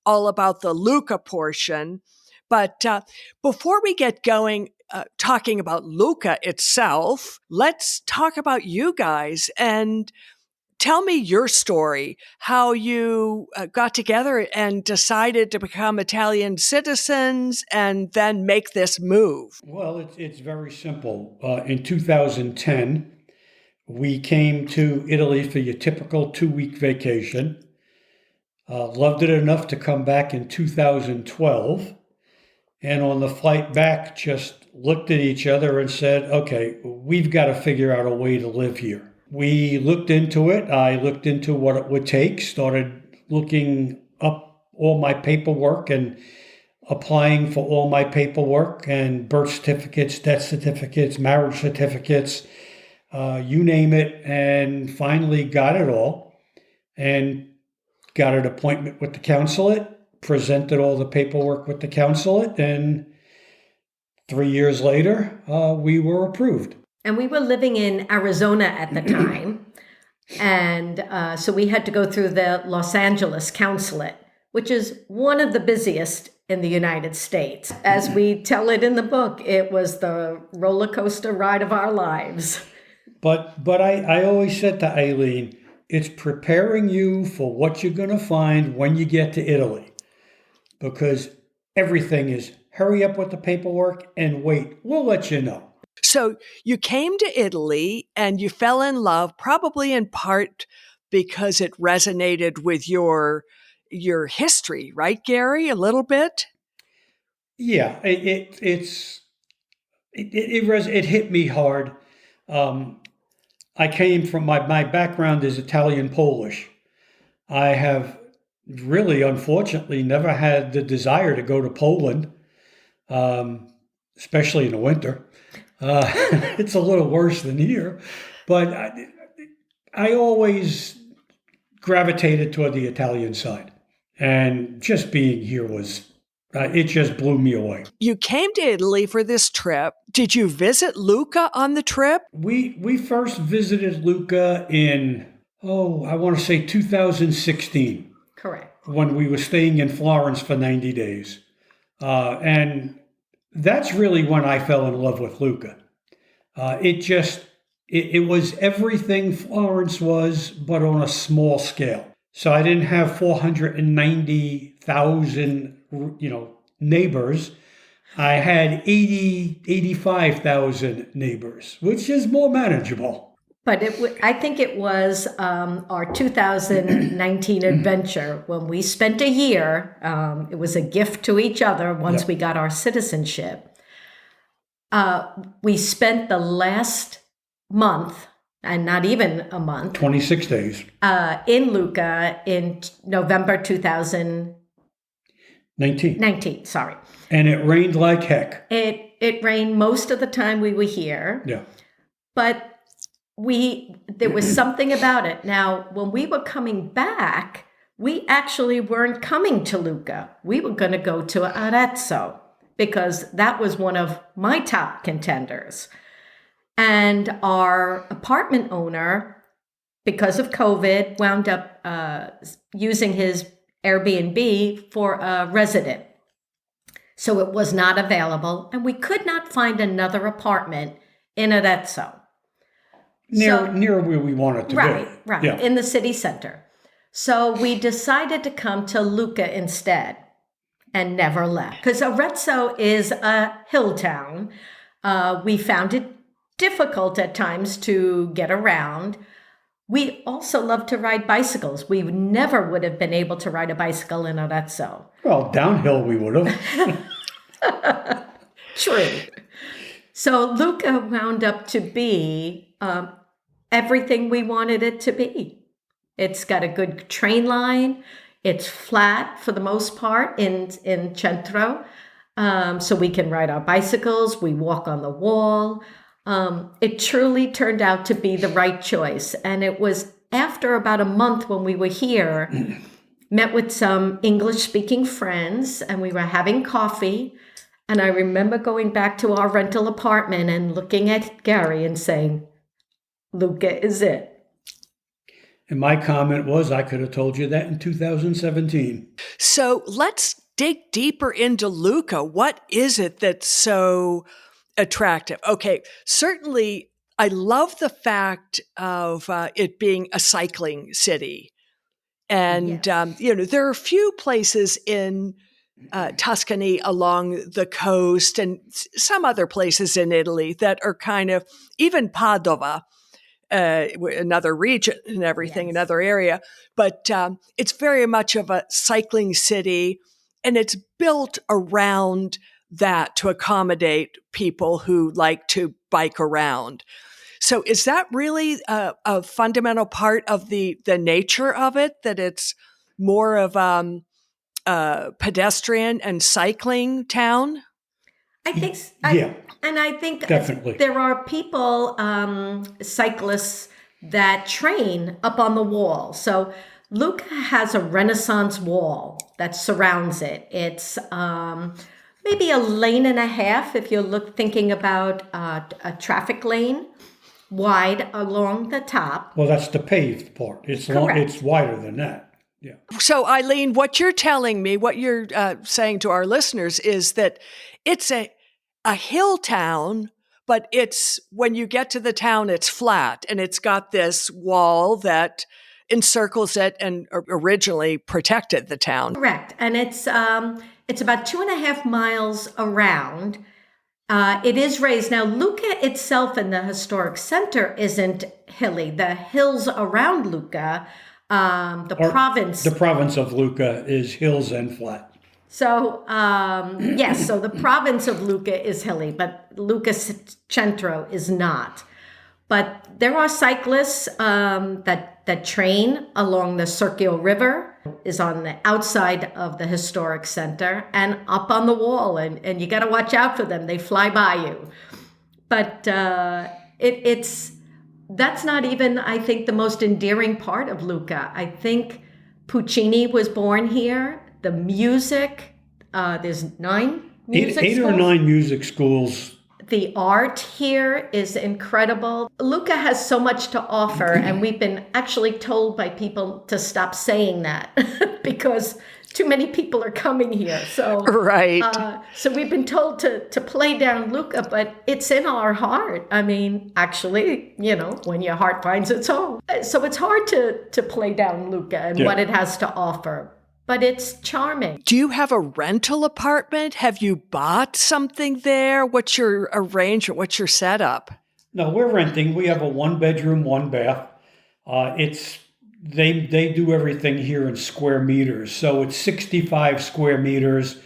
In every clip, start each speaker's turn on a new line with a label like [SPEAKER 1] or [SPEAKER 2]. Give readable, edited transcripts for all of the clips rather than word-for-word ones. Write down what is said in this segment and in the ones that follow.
[SPEAKER 1] all about the Lucca portion. But before we get going, talking about Lucca itself, let's talk about you guys and tell me your story, how you got together and decided to become Italian citizens and then make this move.
[SPEAKER 2] Well, it's very simple. In 2010, we came to Italy for your typical 2 week vacation. Loved it enough to come back in 2012. And on the flight back, just looked at each other and said, okay, we've got to figure out a way to live here. We looked into it. I looked into what it would take, started looking up all my paperwork and applying for all my paperwork and birth certificates, death certificates, marriage certificates, you name it, and finally got it all and got an appointment with the consulate, presented all the paperwork with the consulate, and 3 years later, we were approved.
[SPEAKER 3] And we were living in Arizona at the time. And so we had to go through the Los Angeles consulate, which is one of the busiest in the United States. As we tell it in the book, it was the roller coaster ride of our lives.
[SPEAKER 2] But I always said to Eileen, it's preparing you for what you're going to find when you get to Italy. Because everything is hurry up with the paperwork and wait, we'll let you know.
[SPEAKER 1] So you came to Italy and you fell in love, probably in part because it resonated with your history, right, Gary? A little bit?
[SPEAKER 2] Yeah, it hit me hard. I came from my background is Italian Polish. I have really, unfortunately, never had the desire to go to Poland, especially in the winter. It's a little worse than here, but I always gravitated toward the Italian side, and just being here was. It just blew me away.
[SPEAKER 1] You came to Italy for this trip. Did you visit Lucca on the trip?
[SPEAKER 2] We first visited Lucca in, I want to say 2016.
[SPEAKER 3] Correct.
[SPEAKER 2] When we were staying in Florence for 90 days. And that's really when I fell in love with Lucca. It was everything Florence was, but on a small scale. So I didn't have 490,000, neighbors. I had 85,000 neighbors, which is more manageable.
[SPEAKER 3] But I think it was our 2019 adventure when we spent a year. It was a gift to each other once we got our citizenship. We spent the last month, and not even a month,
[SPEAKER 2] 26 days,
[SPEAKER 3] in Lucca in November 2019. Sorry.
[SPEAKER 2] And it rained like heck.
[SPEAKER 3] It rained most of the time we were here.
[SPEAKER 2] Yeah.
[SPEAKER 3] But there was something about it. Now, when we were coming back, we actually weren't coming to Lucca. We were going to go to Arezzo because that was one of my top contenders. And our apartment owner, because of COVID, wound up using his Airbnb for a resident. So it was not available, and we could not find another apartment in Arezzo.
[SPEAKER 2] Near where we wanted to be.
[SPEAKER 3] Right, yeah. In the city center. So we decided to come to Lucca instead and never left. Because Arezzo is a hill town. We found it difficult at times to get around. We also love to ride bicycles. We never would have been able to ride a bicycle in Arezzo.
[SPEAKER 2] Well, downhill we would have.
[SPEAKER 3] True. So Lucca wound up to be everything we wanted it to be. It's got a good train line. It's flat for the most part in Centro. So we can ride our bicycles. We walk on the wall. It truly turned out to be the right choice. And it was after about a month when we were here, met with some English-speaking friends, and we were having coffee. And I remember going back to our rental apartment and looking at Gary and saying, Lucca is it.
[SPEAKER 2] And my comment was, I could have told you that in 2017.
[SPEAKER 1] So let's dig deeper into Lucca. What is it that's so attractive? Okay, certainly I love the fact of it being a cycling city. And,
[SPEAKER 3] Yes.
[SPEAKER 1] there are a few places in Tuscany along the coast and some other places in Italy that are kind of, even Padova, another region and everything,
[SPEAKER 3] Yes.
[SPEAKER 1] another area. But it's very much of a cycling city, and it's built around that to accommodate people who like to bike around. So, is that really a fundamental part of the nature of it? That it's more of a pedestrian and cycling town?
[SPEAKER 3] I think,
[SPEAKER 2] Yeah,
[SPEAKER 3] and I think
[SPEAKER 2] definitely.
[SPEAKER 3] there are people, cyclists that train up on the wall. So Lucca has a Renaissance wall that surrounds it. It's maybe a lane and a half if you're thinking about a traffic lane wide along the top.
[SPEAKER 2] Well, that's the paved part. It's long,
[SPEAKER 3] Correct.
[SPEAKER 2] it's wider than that. Yeah.
[SPEAKER 1] So, Eileen, what you're telling me, what you're saying to our listeners is that it's a hill town, but it's when you get to the town, it's flat and it's got this wall that encircles it and originally protected the town.
[SPEAKER 3] Correct. And it's about 2.5 miles around. It is raised. Now, Lucca itself in the historic center isn't hilly. The hills around Lucca, the province.
[SPEAKER 2] The province of Lucca is hills and flat.
[SPEAKER 3] So, yes, so the province of Lucca is hilly, but Lucca Centro is not. But there are cyclists that train along the Circio River, is on the outside of the historic center and up on the wall, and you got to watch out for them. They fly by you. But it's that's not even, I think, the most endearing part of Lucca. I think Puccini was born here. The music, there's 9 music
[SPEAKER 2] Eight or
[SPEAKER 3] schools.
[SPEAKER 2] 9 music schools.
[SPEAKER 3] The art here is incredible. Lucca has so much to offer, and we've been actually told by people to stop saying that because too many people are coming here. So
[SPEAKER 1] Right.
[SPEAKER 3] So we've been told to play down Lucca, but it's in our heart. I mean, actually, when your heart finds its home. So it's hard to play down Lucca and what it has to offer. But it's charming.
[SPEAKER 1] Do you have a rental apartment? Have you bought something there? What's your arrangement? What's your setup?
[SPEAKER 2] No, we're renting. We have a 1-bedroom, 1-bath. They do everything here in square meters. So it's 65 square meters,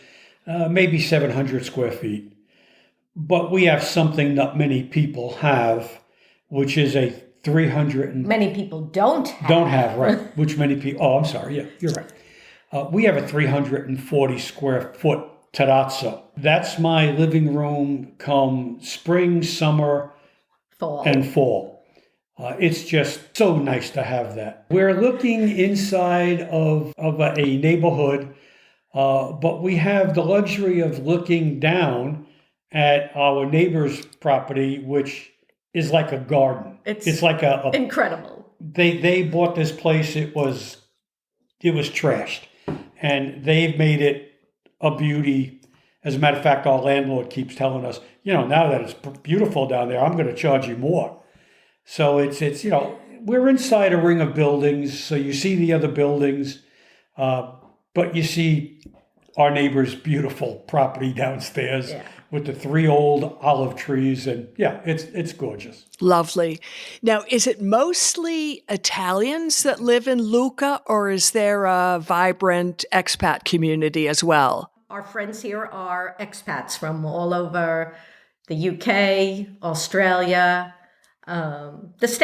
[SPEAKER 2] maybe 700 square feet. But we have something not many people have, which is a 300
[SPEAKER 3] Many people don't
[SPEAKER 2] have, right? Which many people, I'm sorry. Yeah, you're right. We have a 340 square foot terrazzo. That's my living room come spring, summer,
[SPEAKER 3] fall.
[SPEAKER 2] and fall. It's just so nice to have that. We're looking inside of a neighborhood, but we have the luxury of looking down at our neighbor's property, which is like a garden. It's like a
[SPEAKER 3] incredible.
[SPEAKER 2] They bought this place. It was trashed, and they've made it a beauty. As a matter of fact, our landlord keeps telling us, now that it's beautiful down there, I'm going to charge you more. So it's we're inside a ring of buildings, so you see the other buildings, but you see our neighbor's beautiful property downstairs with the 3 old olive trees, and it's gorgeous.
[SPEAKER 1] Lovely. Now, is it mostly Italians that live in Lucca, or is there a vibrant expat community as well?
[SPEAKER 3] Our friends here are expats from all over the UK, Australia, the States.